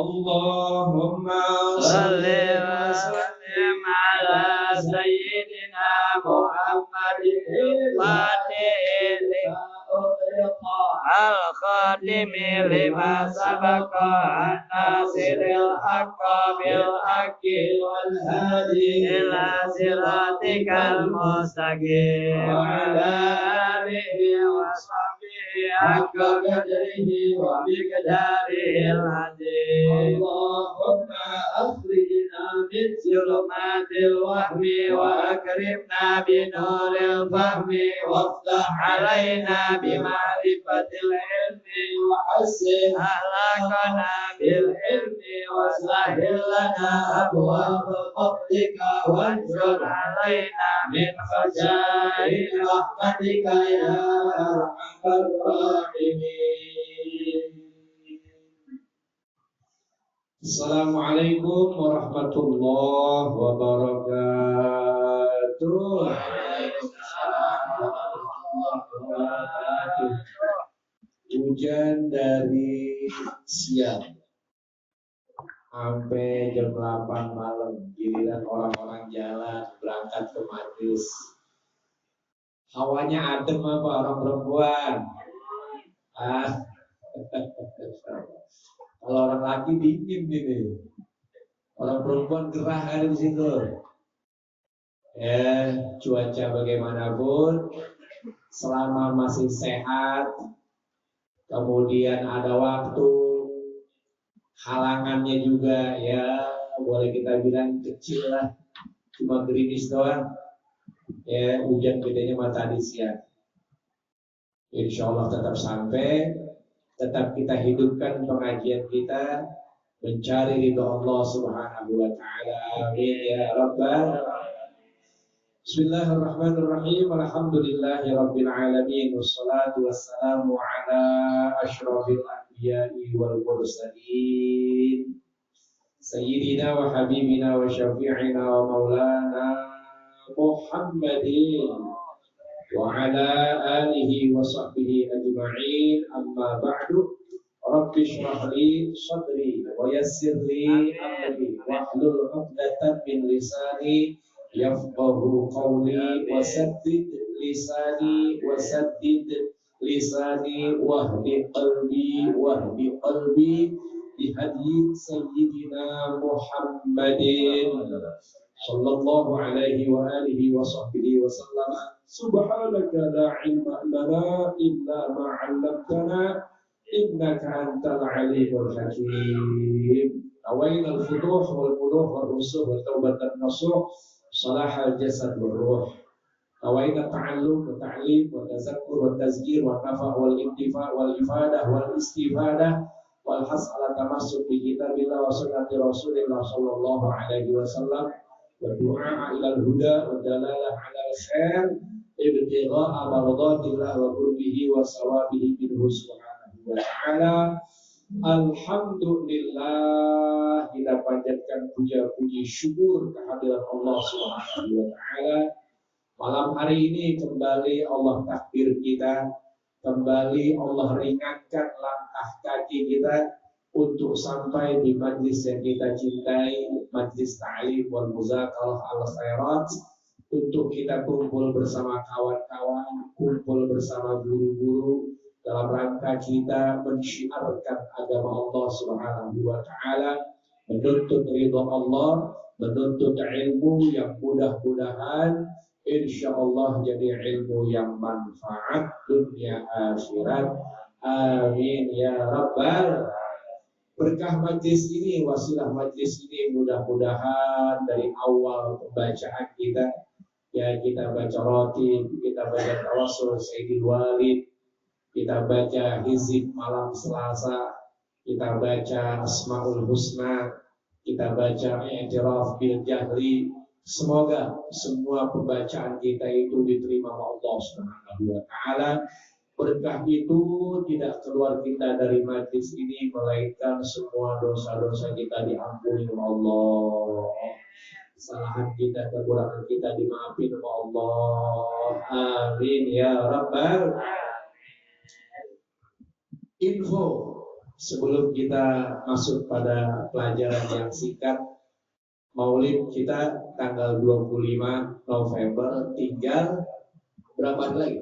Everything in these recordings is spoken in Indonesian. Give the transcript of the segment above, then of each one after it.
اللهم صل وسلم على سيدنا محمد الفاتح الخاتم لما سبق الناصر الحق بالحق والهادي إلى صراطك المستقيم وعلى آله وصحبه حق قدره ومقداره العظيم اللهم أخرجنا من ظلمات الوهم وأكرمنا بنور الفهم وافتح علينا بمعرفة العلم وحسن أخلاقنا بالعلم وسهل لنا أبواب فضلك وانشر علينا من خزائن رحمتك يا أرحم الراحمين. Assalamualaikum warahmatullahi wabarakatuh. Hujan dari siang sampai jam 8 malam, giliran orang-orang jalan berangkat ke majlis. Hawanya adem apa orang perempuan? Kalau orang laki dingin ini, orang perempuan gerah ada di situ. Cuaca bagaimanapun, selama masih sehat, kemudian ada waktu, halangannya juga ya boleh kita bilang kecil lah, cuma gerimis doang. Hujan gedenya matahari siang. Insya Allah tetap sampai. Tetap kita hidupkan pengajian kita mencari ridha Allah Subhanahu wa taala. Amin ya rabbal alamin. Bismillahirrahmanirrahim. Alhamdulillahi rabbil alamin wassalatu wassalamu ala asyrafil anbiya'i wal mursalin sayyidina wa habibina wa syafi'ina wa maulana Muhammadin wa ala alihi wa sahbihi ajma'in. Amma ba'du. Rabbi shrah li sadri wa yassir li amri wahlul 'uqdatam min lisani yafqahu qawli wa saddid lisani wahdi qalbi bi hadi sayyidina Muhammadin sallallahu alaihi wa alihi wa sahbihi wa sallam. Subhanaka la ilma lana illa ma 'allamtana innaka antal alimul hakim. Awaina al-futuh wal buluh wal rusuh wa taubatan nasuh salahal jasad wal ruh. Awaina ta'allum wa ta'lim wa tazakkur wa tazkir wa nafa' wal intifa' wal ifadah wal istifadah wal has'ala tamassuk bi kitabillah wa sunnati rasulillah sallallahu alaihi wasallam wa du'a ila al-huda wa dalalah ala al-khair ibtigha'a maradatillah wa qurbihi wa sawabihi minhu subhanahu wa ta'ala. Alhamdulillah, kita panjatkan puja-puji syukur kehadirat Allah Subhanahu wa taala. Malam hari ini kembali Allah takdir kita, kembali Allah ringankan langkah kaki kita untuk sampai di majlis yang kita cintai, majlis ta'lim wal muzakarah al khairat, untuk kita kumpul bersama kawan-kawan, kumpul bersama guru-guru dalam rangka kita mensyiarkan agama Allah Subhanahu wa taala, menuntut ridha Allah, menuntut ilmu yang mudah-mudahan insyaallah jadi ilmu yang manfaat dunia akhirat. Amin ya rabbal. Berkah majlis ini, wasilah majlis ini, mudah-mudahan dari awal pembacaan kita, ya kita baca roti, kita baca tawassul Sayyidil Walid, kita baca hizib malam Selasa, kita baca Asmaul Husna, kita baca I'tiraf bil Jahri. Semoga semua pembacaan kita itu diterima oleh Allah Subhanahu wa taala. Berkah itu tidak keluar kita dari majlis ini melainkan semua dosa-dosa kita diampuni oleh Allah. Kesalahan kita, kekurangan kita dimaafin oleh Allah. Amin ya rabbal. info sebelum kita masuk pada pelajaran yang singkat. Maulid kita tanggal 25 November, tinggal berapa hari lagi?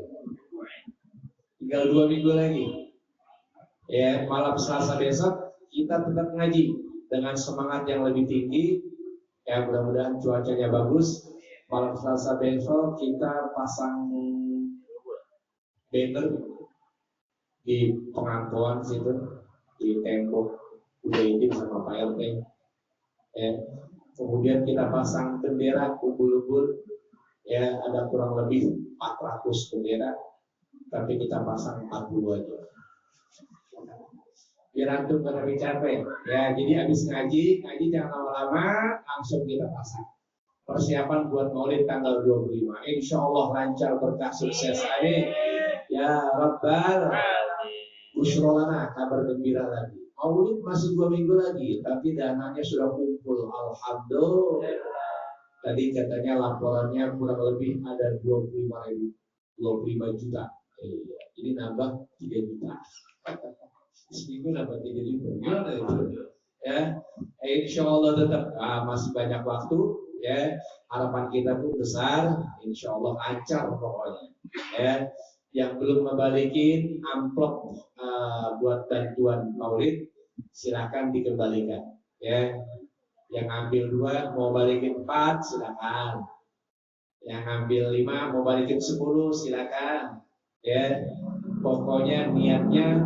Tinggal 2 minggu lagi. Ya, malam Selasa besok kita tetap ngaji dengan semangat yang lebih tinggi. Ya, mudah-mudahan cuacanya bagus. Malam Selasa besok kita pasang banner di pengampuan situ, di tembok udah izin sama Pak RT. Ya. Kemudian kita pasang bendera umbul-umbul. Ya, ada kurang lebih 400 bendera, tapi kita pasang 40 aja. Biar antum gak lebih capek. Ya, jadi habis ngaji jangan lama-lama, langsung kita pasang. Persiapan buat Maulid tanggal 25. Insya Allah lancar, berkah, sukses. Amin. Ya Rabbal Bushrolana, kabar gembira lagi. Maulid masih 2 minggu lagi, tapi dananya sudah kumpul. Alhamdulillah. Tadi katanya laporannya kurang lebih ada 25 juta. Jadi nambah 3 juta. Seminggu nambah 3 juta. Gimana itu? Ya, insya Allah tetap masih banyak waktu. Ya, harapan kita pun besar. Insya Allah lancar pokoknya. Ya, yang belum membalikin amplop buat bantuan Maulid, silakan dikembalikan. Ya, yang ambil 2 mau balikin 4 silakan. Yang ambil 5 mau balikin 10 silakan. Ya, pokoknya niatnya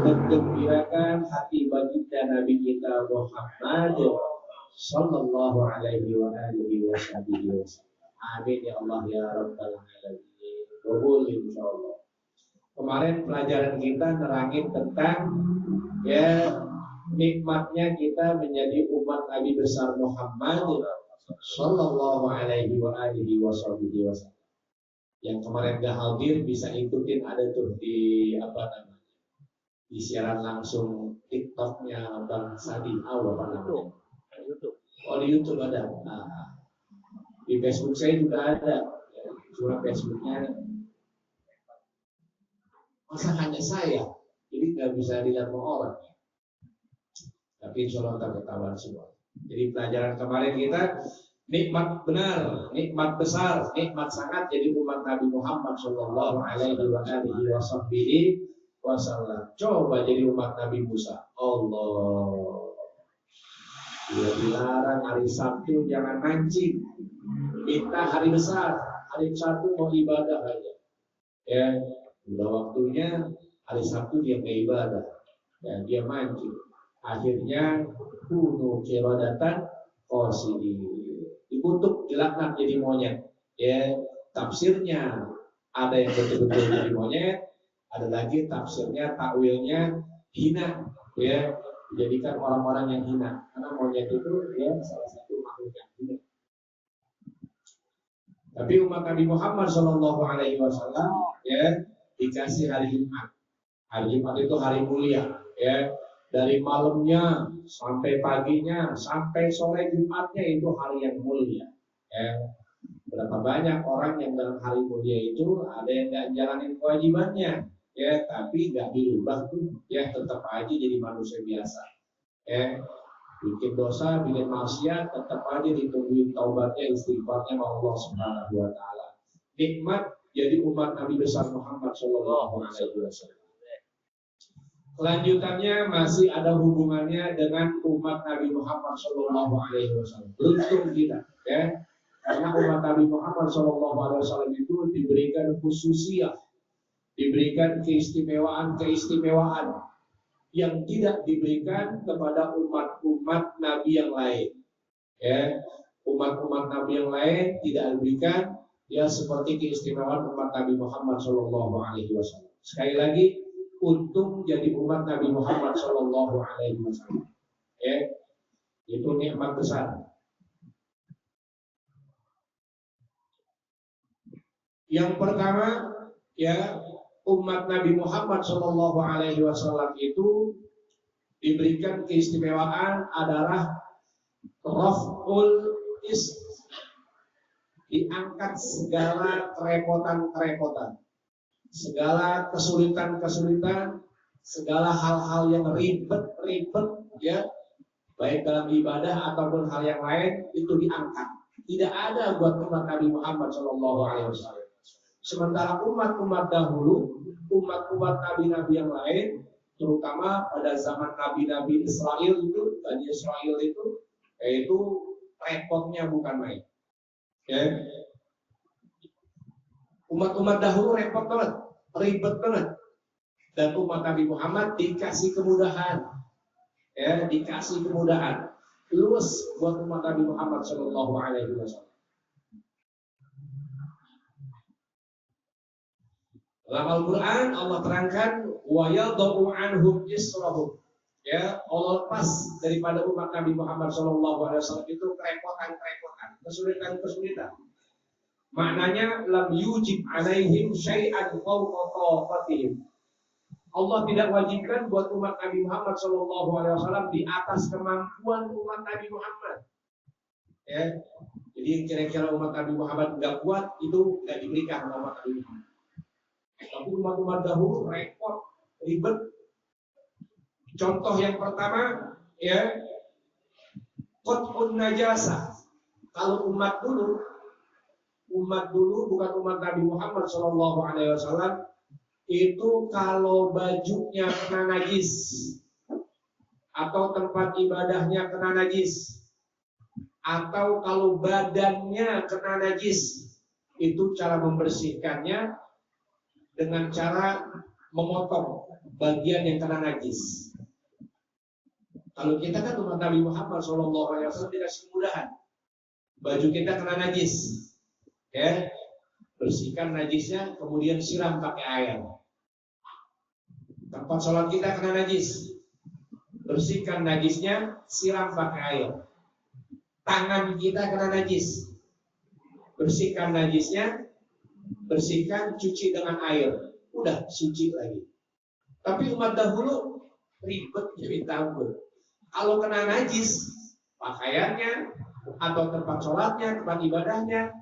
menggembirakan hati baginda Nabi kita Muhammad sallallahu alaihi wa alihi wasallam. Amin ya Allah ya rabbal alamin. Kabul insyaallah. Kemarin pelajaran kita nerangin tentang ya nikmatnya kita menjadi umat Nabi besar Muhammad sallallahu alaihi wa alihi wasallam. Yang kemarin gak hadir bisa ikutin, ada tuh di di siaran langsung TikToknya Bang Sadi, apa namanya? Oh di YouTube ada. Nah, di Facebook saya juga ada. Cuma Facebooknya masa hanya saya, jadi nggak bisa dilihat sama orang. Tapi insya Allah ketahuan semua. Jadi pelajaran kemarin kita nikmat benar, nikmat besar, nikmat sangat jadi umat Nabi Muhammad Shallallahu Alaihi Wasallam. Coba jadi umat Nabi Musa. Allah. Dia dilarang hari Sabtu jangan mancing. Minta hari besar. Hari Sabtu mau ibadah aja. Ya, udah waktunya hari Sabtu dia ke ibadah. Dan dia mancing. Akhirnya kuno kirodatan qasidi. Dikutuk, dilaknat jadi monyet. Ya, tafsirnya ada yang betul-betul jadi monyet, ada lagi tafsirnya takwilnya hina, ya, dijadikan orang-orang yang hina. Karena monyet itu ya salah satu makhluk yang hina. Tapi umat Nabi Muhammad Shallallahu Alaihi Wasallam ya dikasih hari Jumat. Hari Jumat itu hari mulia, ya. Dari malamnya sampai paginya sampai sore Jumatnya itu hari yang mulia. Ya. Berapa banyak orang yang dalam hari mulia itu ada yang nggak jalanin kewajibannya, ya, tapi nggak dirubah tuh, ya tetap aja jadi manusia biasa. Ya, bikin dosa, bikin maksiat, tetap aja ditungguin taubatnya, istighfarnya sama Allah Subhanahu Wa Taala. Nikmat jadi umat Nabi besar Muhammad Shallallahu Alaihi Wasallam. Kelanjutannya masih ada hubungannya dengan umat Nabi Muhammad Shallallahu Alaihi Wasallam. Beruntung kita, ya, karena umat Nabi Muhammad Shallallahu Alaihi Wasallam itu diberikan khususiyah, diberikan keistimewaan yang tidak diberikan kepada umat-umat Nabi yang lain. Ya, umat-umat Nabi yang lain tidak diberikan ya seperti keistimewaan umat Nabi Muhammad Shallallahu Alaihi Wasallam. Sekali lagi, untung jadi umat Nabi Muhammad Shallallahu Alaihi Wasallam. Ya, itu nikmat besar. Yang pertama, ya, umat Nabi Muhammad Shallallahu Alaihi Wasallam itu diberikan keistimewaan adalah raf'ul is, diangkat segala kerepotan-kerepotan, segala kesulitan-kesulitan segala hal-hal yang ribet-ribet ya, baik dalam ibadah ataupun hal yang lain itu diangkat. Tidak ada buat umat Nabi Muhammad SAW. Sementara umat-umat dahulu, umat-umat nabi-nabi yang lain, terutama pada zaman nabi-nabi Israel itu, Bani Israel itu repotnya bukan main. Ya. Umat-umat dahulu repot banget, ribet banget. Dan umat Nabi Muhammad dikasih kemudahan, ya, dikasih kemudahan. Luas buat umat Nabi Muhammad Shallallahu Alaihi Wasallam. Dalam Al-Quran Allah terangkan wa yadau anhum israhum. Ya, Allah lepas daripada umat Nabi Muhammad Shallallahu Alaihi Wasallam itu kerepotan, kesulitan. Maknanya lam yujib alaihim syai'an fawqa taqatihim. Allah tidak wajibkan buat umat Nabi Muhammad Shallallahu Alaihi Wasallam di atas kemampuan umat Nabi Muhammad. Ya, jadi kira-kira umat Nabi Muhammad nggak kuat itu nggak diberikan umat Nabi Muhammad. Tapi umat-umat dahulu repot, ribet. Contoh yang pertama, ya, qat'un najasa. Kalau umat dulu bukan umat Nabi Muhammad Shallallahu Alaihi Wasallam, itu kalau bajunya kena najis atau tempat ibadahnya kena najis atau kalau badannya kena najis, itu cara membersihkannya dengan cara memotong bagian yang kena najis. Kalau kita kan umat Nabi Muhammad SAW dikasih kemudahan. Baju kita kena najis, ya, bersihkan najisnya, kemudian siram pakai air. Tempat sholat kita kena najis, bersihkan najisnya, siram pakai air. Tangan kita kena najis, bersihkan najisnya, bersihkan, cuci dengan air, udah suci lagi. Tapi umat dahulu ribet jadi tampil. Kalau kena najis, pakaiannya atau tempat sholatnya, tempat ibadahnya,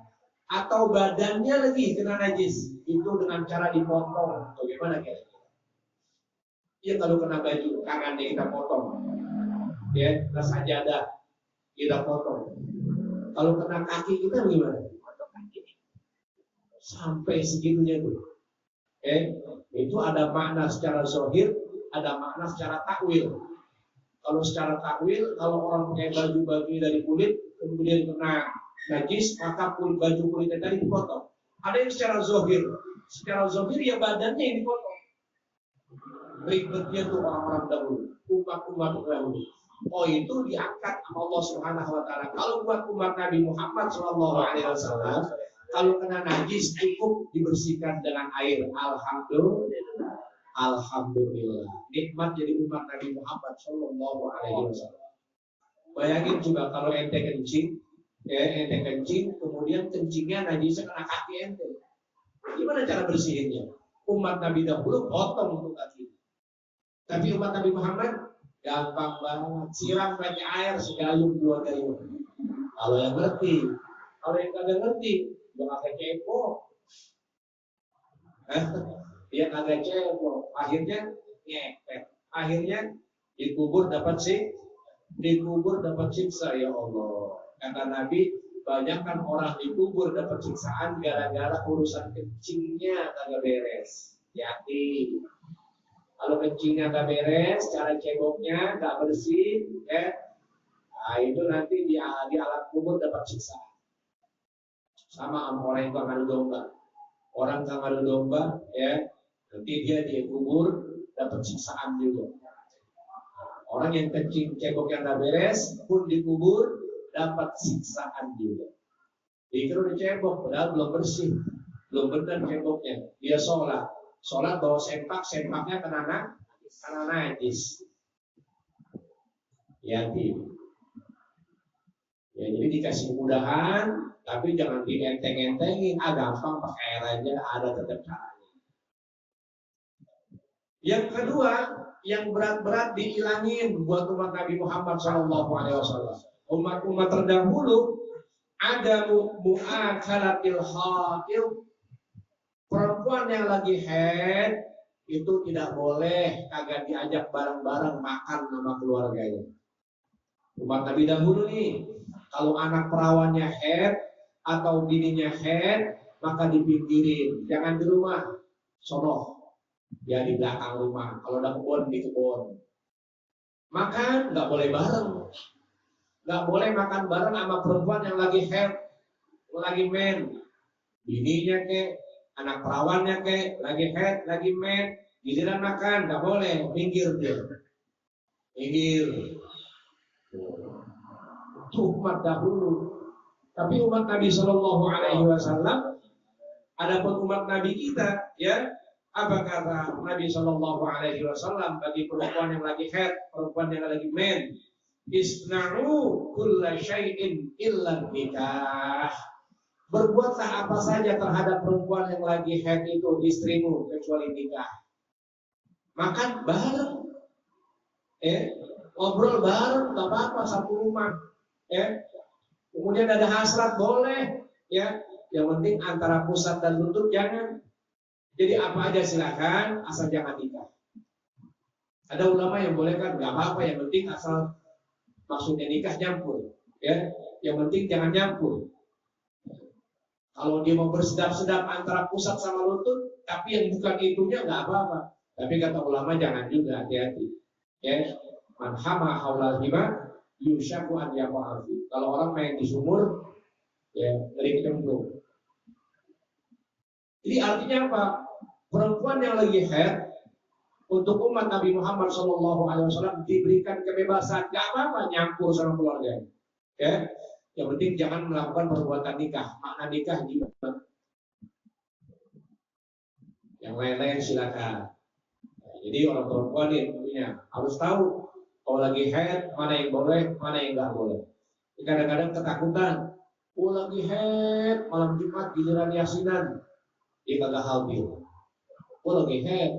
atau badannya lagi kena najis, itu dengan cara dipotong. Bagaimana kira-kira? Ya kalau kena baju, tangannya kita potong, ya, kena sajadah kita potong. Kalau kena kaki kita bagaimana? Sampai segitunya tuh. Itu ada makna secara zahir, ada makna secara takwil. Kalau secara takwil, kalau orang pakai baju dari kulit, kemudian kena najis, maka baju kulitnya tadi dipotong. Ada yang secara zahir ya badannya yang dipotong. Ribetnya tuh orang-orang dahulu, umat-umat dahulu. Oh, itu diangkat sama Allah Subhanahu Wa Taala. Kalau buat umat Nabi Muhammad Shallallahu Alaihi Wasallam, kalau kena najis cukup dibersihkan dengan air. Alhamdulillah. Nikmat jadi umat Nabi Muhammad Shallallahu Alaihi Wasallam. Bayangin juga kalau ente kencing, kemudian kencingnya najisnya kena kaki ente. Gimana cara bersihinnya? Umat Nabi dahulu potong untuk kaki. Tapi umat Nabi Muhammad gampang banget, siram pakai air segayung 2 gayung. Kalau yang ngerti, kalau yang kagak ngerti, jangan pakai kepo. Dia kagak cebok, akhirnya ngepet, akhirnya dikubur dapat siksa ya Allah. Kata Nabi, banyak kan orang dikubur dapat siksaan gara-gara urusan kencingnya kagak beres. Hati, kalau kencingnya kagak beres, cara ceboknya nggak bersih, ya, nah itu nanti di alam kubur dapat siksaan. Sama orang yang ngadu domba. Orang yang ngadu domba, ya, nanti dia dikubur dapat siksaan juga. Orang yang kencing cebok yang nggak beres pun dikubur dapat siksaan juga. Dikira udah cebok, padahal belum bersih, belum benar ceboknya. Dia sholat bawa sempaknya kena najis. Ya, jadi dikasih mudahan, tapi jangan dienteng-entengin. Gampang pakai air aja, ada tetap caranya. Yang kedua, yang berat-berat dihilangin buat umat Nabi Muhammad SAW. Umat-umat terdahulu ada mu'akalatil haid, perempuan yang lagi haid itu tidak boleh kagak diajak bareng-bareng makan sama keluarganya. Umat Nabi dahulu nih, kalau anak perawannya head atau bininya head, maka dipinggirin, jangan di rumah, sono, ya di belakang rumah. Kalau ada kebun di kebun. Makan nggak boleh bareng, nggak boleh makan bareng sama perempuan yang lagi head, lagi men, bininya ke, anak perawannya ke, lagi head, lagi men, giliran makan nggak boleh, minggir dia, minggir. Itu umat dahulu. Tapi umat Nabi Shallallahu Alaihi Wasallam, adapun umat Nabi kita, ya, apa kata Nabi Shallallahu Alaihi Wasallam bagi perempuan yang lagi head, perempuan yang lagi men, isna'u kulla syai'in illa nikah. Berbuatlah apa saja terhadap perempuan yang lagi head itu, istrimu, kecuali nikah. Makan bareng, ngobrol bareng, nggak apa-apa, satu rumah, kemudian ada hasrat boleh, ya. Yang penting antara pusat dan lutut jangan. Jadi apa aja silakan, asal jangan nikah. Ada ulama yang boleh kan, nggak apa-apa, yang penting asal maksudnya nikah nyampur, ya. Yang penting jangan nyampur. Kalau dia mau bersedap-sedap antara pusat sama lutut, tapi yang bukan itunya nggak apa-apa. Tapi kata ulama jangan juga, hati-hati. Ya, man hama haulal hima yushaku an yaqafi. Kalau orang main di sumur, ya ngeri kecemplung. Jadi artinya apa? Perempuan yang lagi haid untuk umat Nabi Muhammad SAW diberikan kebebasan, gak apa-apa nyampur sama keluarga. Ya, yang penting jangan melakukan perbuatan nikah. Makna nikah gimana? Yang lain-lain silakan. Jadi orang perempuan ini tentunya harus tahu kalau lagi haid mana yang boleh, mana yang nggak boleh. Kadang-kadang ketakutan, lagi haid malam Jumat giliran yasinan, dia kagak hamil. Lagi haid,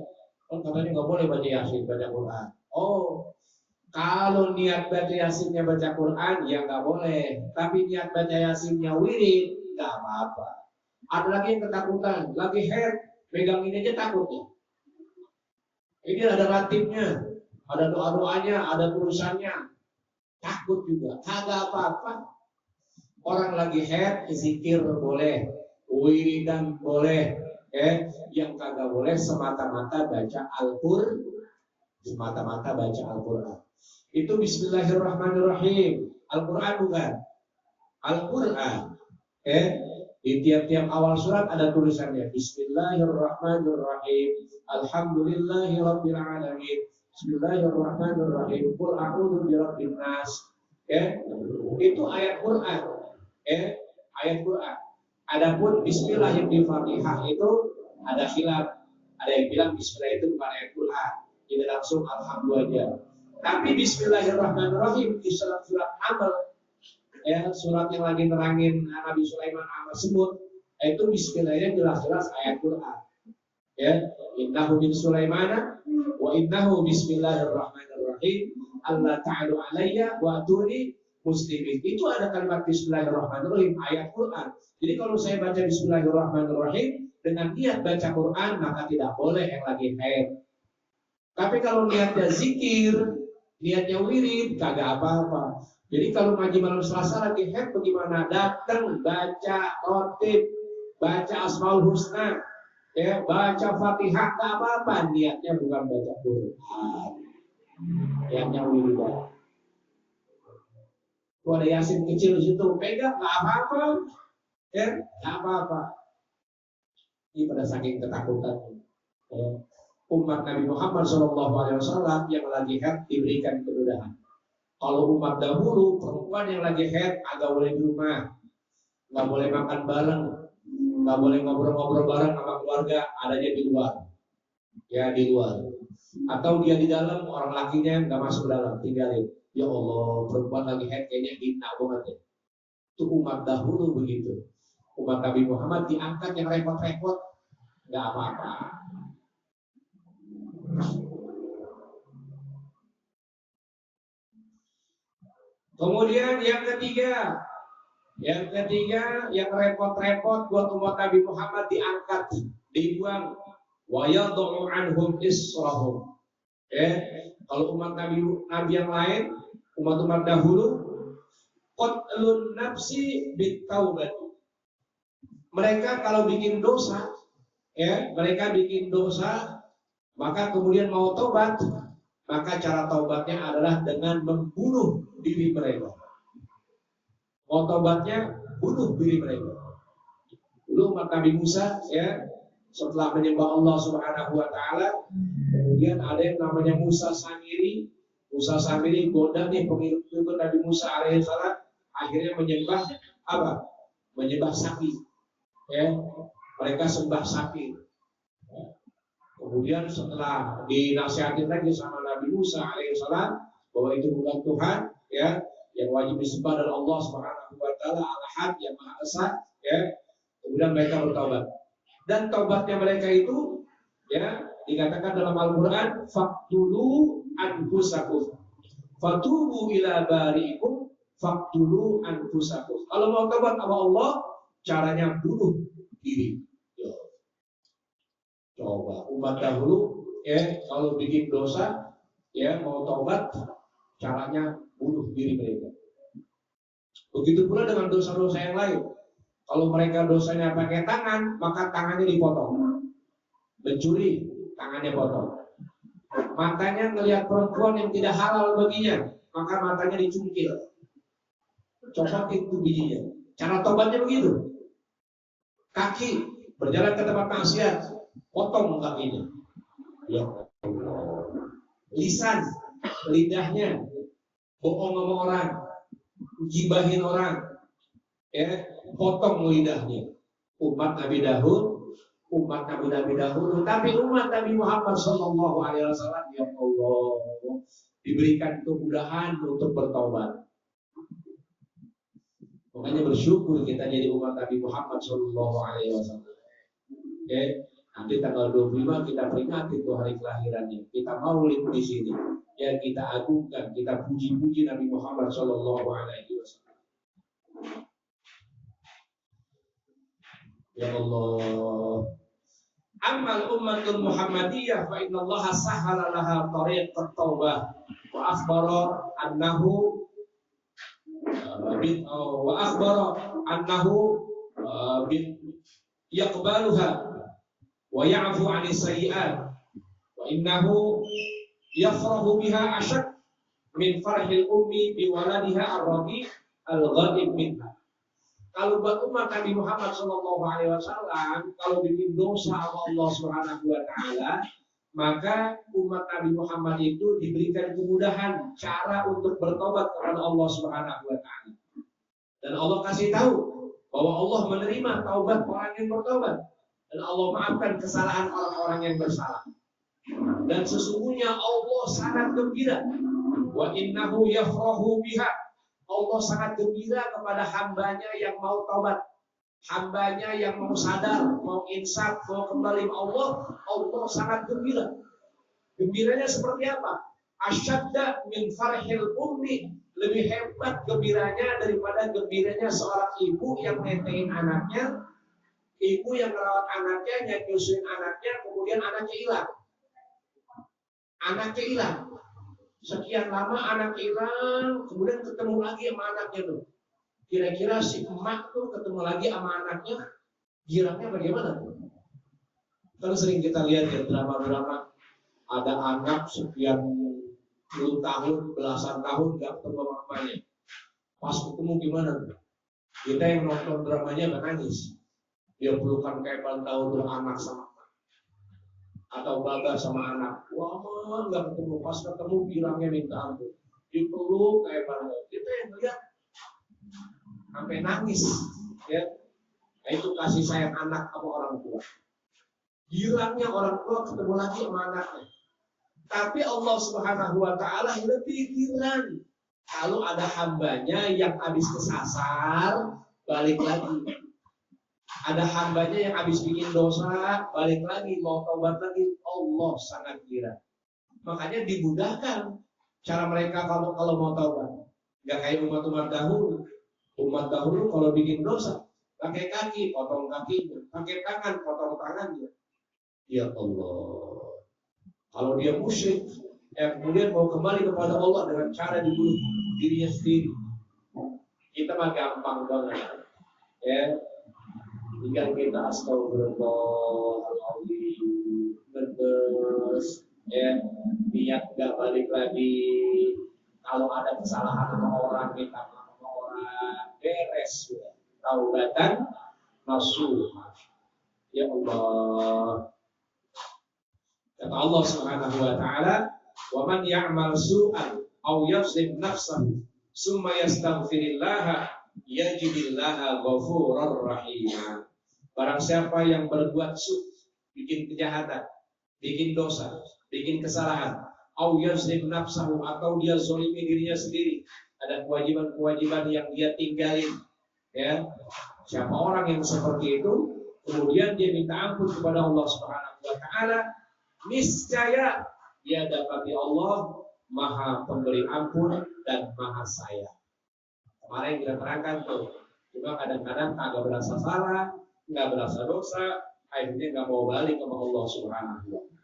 kan katanya nggak boleh baca yasin, baca Quran. Oh, kalau niat baca yasinnya baca Quran ya nggak boleh, tapi niat baca yasinnya wirid nggak apa-apa. Ada lagi yang ketakutan, lagi haid, pegang ini aja takutnya. Ini ada ratibnya, ada doa-doanya, ada tulisannya. Takut juga, kagak apa-apa. Orang lagi haid, zikir boleh, wiridan boleh, yang kagak boleh semata-mata baca Al-Qur'an, semata-mata baca Al-Qur'an. Itu Bismillahirrahmanirrahim. Al-Qur'an bukan? Al-Qur'an. Di tiap-tiap awal surat ada tulisannya Bismillahirrahmanirrahim. Alhamdulillahirabbil alamin. Bismillahirrahmanirrahim. Qul a'udzu birabbin nas. Itu ayat Quran. Ayat Quran. Adapun bismillah yang di Fatihah itu ada khilaf. Ada yang bilang bismillah itu bukan ayat Quran. Jadi langsung alhamdulillah. Tapi Bismillahirrahmanirrahim di surat Amal, surat yang lagi nerangin Nabi Sulaiman amal sebut, itu bismillahnya jelas-jelas ayat Quran. Innahu min Sulaimana wa innahu bismillahirrahmanirrahim. Allah ta'ala alayya wa atuni muslimin. Itu ada kalimat bismillahirrahmanirrahim ayat Quran. Jadi kalau saya baca bismillahirrahmanirrahim dengan niat baca Quran maka tidak boleh yang lagi haid. Tapi kalau niatnya zikir, niatnya wirid, kagak apa-apa. Jadi kalau ngaji malam Selasa lagi haid bagaimana? Datang baca rotib, baca Asmaul Husna, baca Fatihah, gak apa-apa. Niatnya bukan baca Quran, niatnya wiridan. Kalau ada Yasin kecil di situ, pegang gak apa-apa, gak apa-apa. Ini pada saking ketakutan. Umat Nabi Muhammad SAW yang lagi haid diberikan kemudahan. Kalau umat dahulu perempuan yang lagi haid agak boleh di rumah, nggak boleh makan bareng, nggak boleh ngobrol-ngobrol bareng sama keluarga, adanya di luar, ya di luar. Atau dia di dalam, orang lakinya nggak masuk dalam, tinggalin. Ya Allah, perempuan lagi haid kayaknya hina banget ya. Itu umat dahulu begitu. Umat Nabi Muhammad diangkat yang repot-repot, nggak apa-apa. Kemudian yang ketiga yang repot-repot buat umat Nabi Muhammad diangkat, dibuang wa yad'u anhum israhum. Kalau umat Nabi yang lain, umat-umat dahulu, qatlun nafsi bitaubat. Mereka kalau bikin dosa, mereka bikin dosa, maka kemudian mau tobat, maka cara taubatnya adalah dengan membunuh diri mereka. Mau tobatnya bunuh diri mereka. Dulu umat Nabi Musa, setelah menyembah Allah Subhanahu wa taala, kemudian ada yang namanya Musa Samiri. Musa Samiri goda nih pengikut Nabi Musa alaihissalam, akhirnya menyembah apa? Menyembah sapi. Mereka sembah sapi. Kemudian setelah dinasihatin lagi sama Nabi Musa alaihissalam bahwa itu bukan Tuhan, yang wajib disembah adalah Allah Subhanahu wa taala Al-Ahad yang Maha Esa, kemudian mereka bertaubat. Dan taubatnya mereka itu dikatakan dalam Al-Qur'an, faqtulu anfusakum fatubu ila bari'ikum faqtulu anfusakum. Kalau mau taubat sama Allah, caranya bunuh diri. Coba umat dahulu, kalau bikin dosa, mau taubat, caranya bunuh diri mereka. Begitu pula dengan dosa-dosa yang lain. Kalau mereka dosanya pakai tangan, maka tangannya dipotong. Mencuri, tangannya potong. Matanya ngelihat perempuan yang tidak halal baginya, maka matanya dicungkil. Copot itu bijinya. Cara tobatnya begitu. Kaki berjalan ke tempat maksiat, potong kakinya. Lisan, lidahnya, bohong sama orang, gibahin orang, potong lidahnya. Umat Nabi dahulu, tapi umat Nabi Muhammad SAW, ya Allah, diberikan kemudahan untuk bertaubat. Makanya bersyukur kita jadi umat Nabi Muhammad SAW. Nanti tanggal 25 kita peringati itu hari kelahirannya. Kita maulid di sini. Kita agungkan, kita puji-puji Nabi Muhammad SAW. Ya Allah. Amal ummatul Muhammadiyah fa inna Allah sahala laha tariqat taubah wa akhbara annahu yaqbaluha wa ya'fu 'anis sayyi'at wa innahu yafrahu biha ashad min farhil ummi bi waladiha ar-radi al-ghaib minha. Kalau buat umat Nabi Muhammad SAW, kalau bikin dosa sama Allah Subhanahu wa taala, maka umat Nabi Muhammad itu diberikan kemudahan cara untuk bertobat kepada Allah Subhanahu wa taala. Dan Allah kasih tahu bahwa Allah menerima taubat orang yang bertobat, dan Allah maafkan kesalahan orang-orang yang bersalah. Dan sesungguhnya Allah sangat gembira. Wa innahu yafrahu biha. Allah sangat gembira kepada hambanya yang mau taubat, hambanya yang mau sadar, mau insaf, mau kembali ke Allah. Allah sangat gembira. Gembiranya seperti apa? Asyadda min farhil ummi. Lebih hebat gembiranya daripada gembiranya seorang ibu yang netein anaknya, ibu yang merawat anaknya, yang nyusuin anaknya, kemudian anaknya hilang. Anaknya hilang. Sekian lama anak hilang, kemudian ketemu lagi sama anaknya tuh. Kira-kira si emak tuh ketemu lagi sama anaknya, girangnya bagaimana tuh? Kan sering kita lihat ya drama-drama, ada anak sekian puluh tahun, belasan tahun nggak ketemu sama emaknya. Pas ketemu gimana tuh? Kita yang nonton dramanya nangis. Dia pelukan kayak tahu tuh anak sama atau bangga sama anak, wah nggak ketemu, pas ketemu bilangnya minta ampun, dipeluk kayak bangga. Kita yang lihat sampai nangis, Nah, itu kasih sayang anak sama orang tua. Girangnya orang tua ketemu lagi sama anaknya. Tapi Allah Subhanahu wa taala lebih girang kalau ada hambanya yang habis kesasar balik lagi. Ada hambanya yang habis bikin dosa, balik lagi, mau taubat lagi, Allah sangat girang. Makanya dimudahkan cara mereka kalau mau taubat. Gak kayak umat-umat dahulu. Umat dahulu kalau bikin dosa, pakai kaki, potong kakinya, pakai tangan, potong tangannya. Ya Allah. Kalau dia musyrik, kemudian mau kembali kepada Allah dengan cara dibunuh dirinya sendiri, kita mah gampang banget, ya. Tinggal kita astagfirullahaladzim, berbes, ya, niat nggak balik lagi. Kalau ada kesalahan sama orang, minta maaf sama orang, beres, ya. Taubatan nasuha. Ya Allah. Kata Allah Subhanahu wa taala, "Wa man ya'mal su'an aw yuzlim nafsahu, summa yastaghfirillaha yajidillaha ghafurur rahim." Barang siapa yang berbuat bikin kejahatan, bikin dosa, bikin kesalahan, aw yuzlim nafsahu, atau dia zalimi dirinya sendiri, ada kewajiban-kewajiban yang dia tinggalin, ya. Siapa orang yang seperti itu, kemudian dia minta ampun kepada Allah Subhanahu wa taala, niscaya dia dapati Allah Maha Pemberi Ampun dan Maha Sayang. Kemarin kita terangkan tuh, cuma kadang-kadang agak berasa salah, nggak berasa dosa, akhirnya nggak mau balik sama Allah Subhanahu wa taala.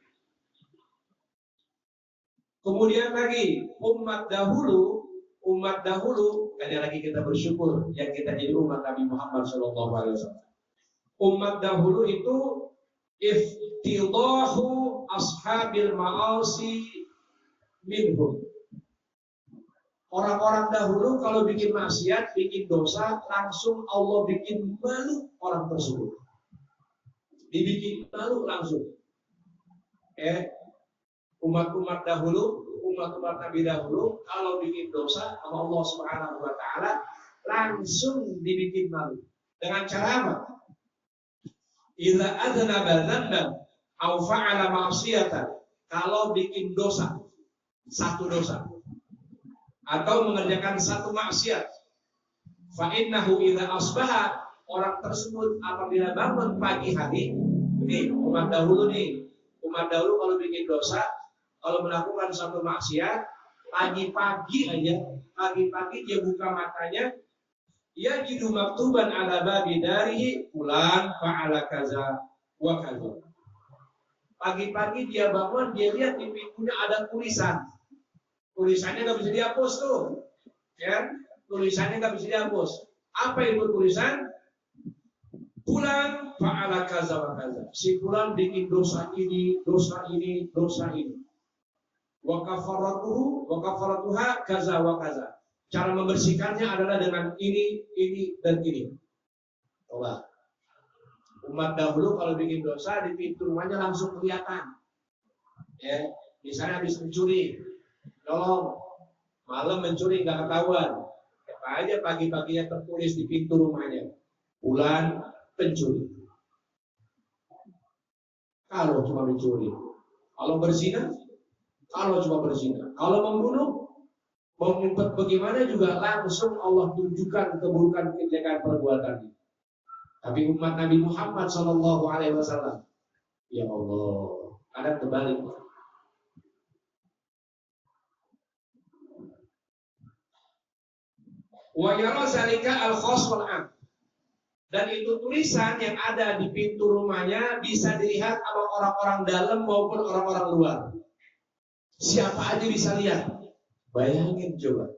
Kemudian lagi umat dahulu, kali lagi kita bersyukur yang kita jadi umat Nabi Muhammad SAW. Umat dahulu itu iftidahu ashabil ma'asi minhum. Orang-orang dahulu kalau bikin maksiat, bikin dosa, langsung Allah bikin malu orang tersebut. Dibikin malu langsung. Umat-umat dahulu, umat-umat Nabi dahulu, kalau bikin dosa sama Allah Subhanahu wa taala, langsung dibikin malu. Dengan cara apa? Idza adnaba dzamban aw fa'ala ma'siyatan, kalau bikin dosa, satu dosa, atau mengerjakan satu maksiat, fa innahu idza asbaha, orang tersebut apabila bangun pagi hari, ini umat dahulu kalau bikin dosa, kalau melakukan satu maksiat, pagi-pagi dia buka matanya, ya jidu maktuban ala babi darihi fulan fa'ala kaza wa kaza. Pagi-pagi dia bangun, dia lihat di pintunya ada tulisan. Tulisannya nggak bisa dihapus tuh, ya. Tulisannya nggak bisa dihapus. Apa itu tulisan? Fulan fa'ala kaza wa kaza. Si fulan bikin dosa ini, dosa ini, dosa ini. Wa kafaratuha kaza wa kaza. Cara membersihkannya adalah dengan ini, dan ini. Coba. Umat dahulu kalau bikin dosa di pintu rumahnya langsung kelihatan. Ya, misalnya habis mencuri, tolong malam mencuri nggak ketahuan. Apa aja pagi-paginya tertulis di pintu rumahnya. Bulan pencuri. Kalau cuma mencuri, kalau berzina, kalau membunuh, mengumpet bagaimana juga langsung Allah tunjukkan keburukan kejelekan perbuatan. Tapi umat Nabi Muhammad SAW, ya Allah, kadang terbalik. Wa yara zalika al-khas wal 'am. Dan itu tulisan yang ada di pintu rumahnya bisa dilihat sama orang-orang dalam maupun orang-orang luar. Siapa aja bisa lihat. Bayangin coba,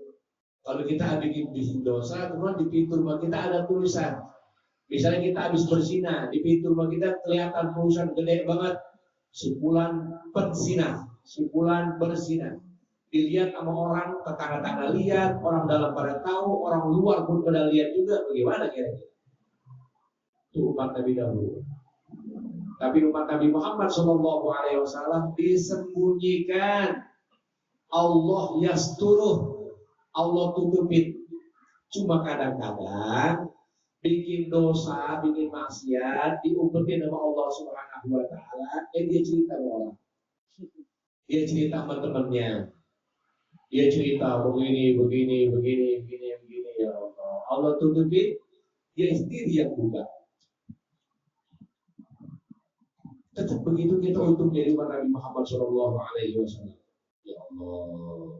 kalau kita bikin dosa, kemudian di pintu rumah kita ada tulisan. Misalnya kita habis berzina, di pintu rumah kita kelihatan tulisan gede banget, si fulan penzina, si fulan berzina. Dilihat sama orang, tetangga-tetangga lihat, orang dalam pada tahu, orang luar pun pada lihat juga. Bagaimana kira-kira? Itu umat Nabi dahulu. Tapi umat Nabi Muhammad SAW disembunyikan. Allah yasturuh, Allah tutupin. Cuma kadang-kadang bikin dosa, bikin maksiat, diumpetin sama Allah Subhanahu wa taala, dia cerita sama orang. Dia cerita sama temannya. Dia cerita begini, ya Allah. Allah tutupin, dia sendiri yang buka. Tetap begitu kita untuk jadi umat Nabi Muhammad SAW. Ya Allah.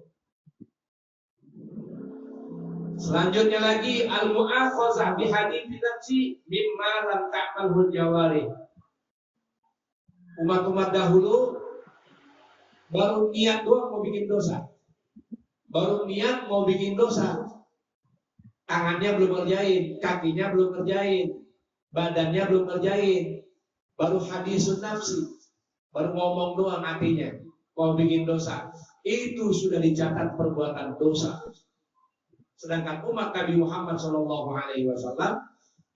Selanjutnya lagi al-mu'akhazah bi hadithi nafsi mimma lam ta'malhu jawari. Umat-umat dahulu baru niat doang mau bikin dosa. Baru niat mau bikin dosa. Tangannya belum ngerjain, kakinya belum ngerjain, badannya belum ngerjain. Baru hadisun nafsi. Baru ngomong doang hatinya mau bikin dosa. Itu sudah dicatat perbuatan dosa. Sedangkan umat Nabi Muhammad SAW,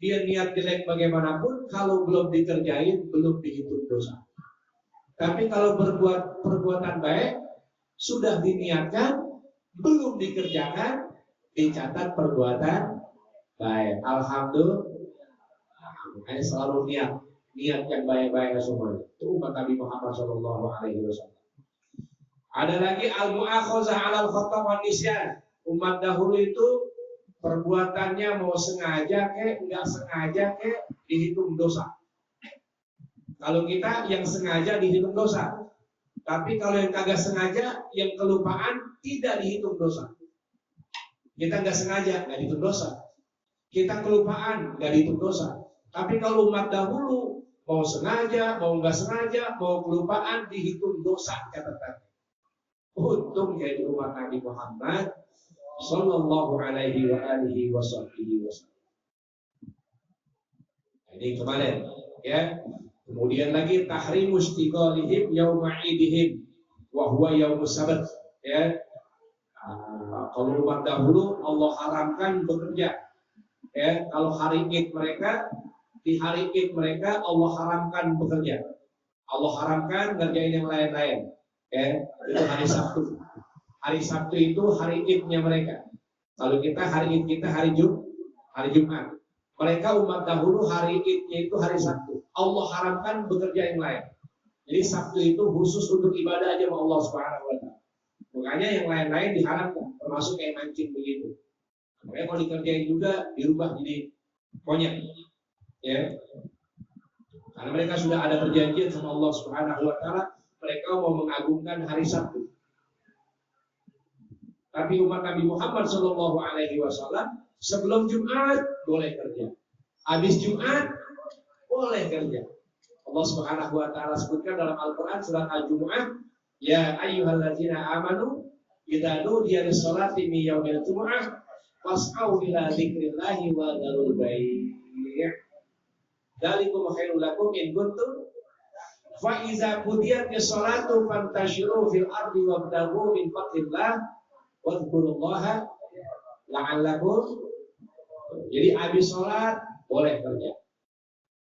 dia niat jelek bagaimanapun, kalau belum dikerjain, belum dihitung dosa. Tapi kalau berbuat perbuatan baik, sudah diniatkan, belum dikerjakan, dicatat perbuatan baik. Alhamdulillah, ini selalu niat yang baik-baik semuanya. Itu umat Nabi Muhammad SAW. Ada lagi al-mu'akhazah 'alal khata' wan nisyan. Umat dahulu itu perbuatannya mau sengaja kek, enggak sengaja kek, dihitung dosa. Kalau kita yang sengaja dihitung dosa. Tapi kalau yang kagak sengaja, yang kelupaan tidak dihitung dosa. Kita nggak sengaja, nggak dihitung dosa. Kita kelupaan, nggak dihitung dosa. Tapi kalau umat dahulu, mau sengaja, mau nggak sengaja, mau kelupaan, dihitung dosa catatan. Untung jadi umat Nabi Muhammad Sallallahu alaihi wa alihi wasallam. Ini kemarin, ya. Kemudian lagi tahrimu istiqalihim yauma idihim wa huwa yaumus sabat, ya. Kalau umat dahulu Allah haramkan bekerja, ya. Kalau hari Id mereka, di hari Id mereka Allah haramkan bekerja. Allah haramkan ngerjain yang lain-lain, ya. Itu hari Sabtu. Hari Sabtu itu hari Idnya mereka. Kalau kita hari Id kita hari Jumat. Mereka umat dahulu hari Idnya itu hari Sabtu. Allah haramkan bekerja yang lain. Jadi Sabtu itu khusus untuk ibadah aja sama Allah Subhanahu wa taala. Makanya yang lain-lain diharamkan, termasuk kayak mancing begitu. Makanya kalau dikerjain juga dirubah jadi monyet. Ya. Karena mereka sudah ada perjanjian sama Allah Subhanahu wa taala, mereka mau mengagungkan hari Sabtu. Tapi umat Nabi Muhammad SAW sebelum Jumat boleh kerja, habis Jumat boleh kerja. Allah Subhanahu Wa Taala sebutkan dalam Al-Quran surat Al-Jumu'ah, ya ayyuhalladzina amanu idza nudiya lis-salati min yaumil jumu'ah fas'au ila dzikrillahi wa dzarul bai'. Dzalikum khairul lakum in kuntum fa iza qudiyatis salatu fantashiru fil ardi wabtaghu min fadlillah wadhkurullaha la'allakum. Jadi habis sholat boleh kerja.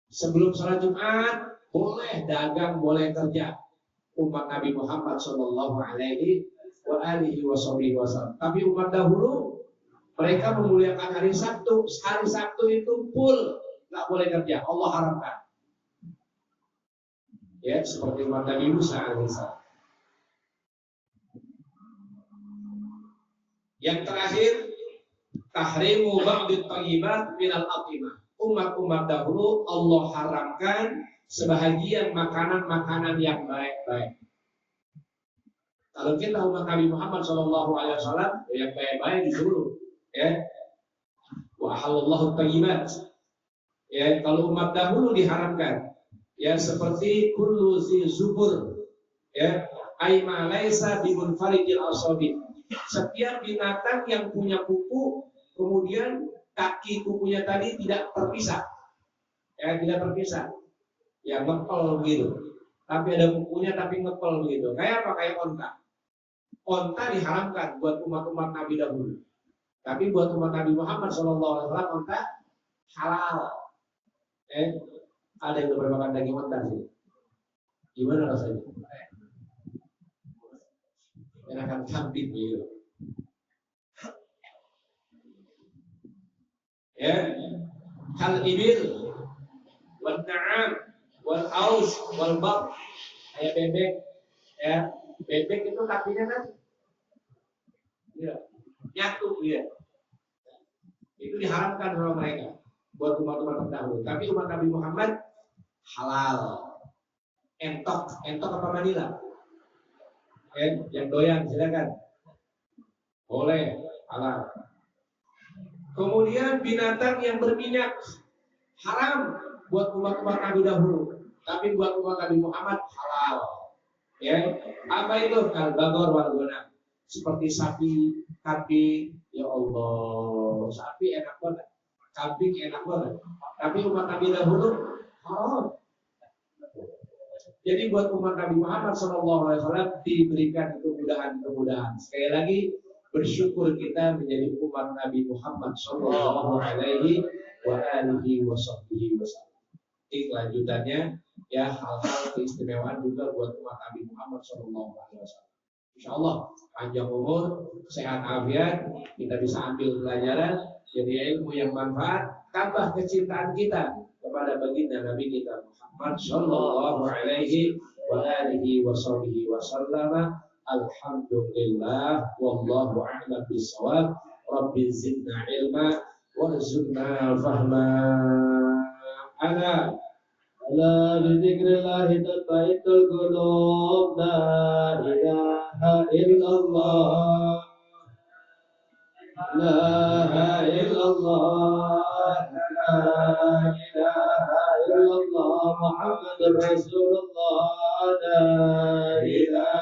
Sebelum sholat Jumat boleh dagang, boleh kerja. Umat Nabi Muhammad Sallallahu Alaihi Wasallam. Tapi umat dahulu mereka memuliakan hari Sabtu. Hari Sabtu itu full nggak boleh kerja. Allah haramkan. Ya, seperti umat Nabi Musa alaihissalam. Yang terakhir, tahrimu ba'dit thayyibat minal atimah. Umat-umat dahulu Allah haramkan sebahagian makanan-makanan yang baik-baik. Kalau kita umat Nabi Muhammad SAW, yang baik-baik disuruh, ya. Wa halallahu thayyibat. Ya, kalau umat dahulu diharamkan, ya seperti kullu zi zubur, ya, aima laisa bimunfaridil asabi. Setiap binatang yang punya kuku, kemudian kaki kukunya tadi tidak terpisah, ya tidak terpisah, ya ngepel begitu. Tapi ada kukunya tapi ngepel begitu. Kayak apa? Kayak onta. Onta diharamkan buat umat-umat Nabi dahulu. Tapi buat umat Nabi Muhammad SAW onta halal. Ada yang beberapa makan daging onta sih. Gimana rasanya? Enakan kambing gitu. Ya, hal ibil, wal na'am, wal aus, wal bab, kayak bebek, ya, bebek itu kakinya kan, ya, nyatu, ya, itu diharamkan sama mereka buat umat-umat terdahulu. Tapi umat Nabi Muhammad halal, entok apa Manila? Yang doyan silakan, boleh halal. Kemudian binatang yang berminyak haram buat umat-umat Nabi dahulu. tapi buat umat Nabi Muhammad halal. Ya, apa itu? Kalbagor wal ghanam. Seperti sapi, kambing, ya Allah, sapi enak banget, kambing enak banget. Tapi umat Nabi dahulu haram. Jadi buat umat Nabi Muhammad SAW diberikan kemudahan-kemudahan. Sekali lagi bersyukur kita menjadi umat Nabi Muhammad SAW. Ini kelanjutannya ya, hal-hal keistimewaan juga buat umat Nabi Muhammad SAW. Insya Allah panjang umur, sehat afiat, kita bisa ambil pelajaran, jadi ilmu yang manfaat, tambah kecintaan kita kepada baginda Nabi kita Muhammad Sallallahu Alaihi Wasallam. Alhamdulillah, wallahu a'lam bishawab. Rabbi zidna ilma warzuqna fahma. Ana ala bizikrillahi tatma'innul qulub. La ilaha illallah, la illallah, la ilaha illallah, Muhammadur Rasulullah. La ilaha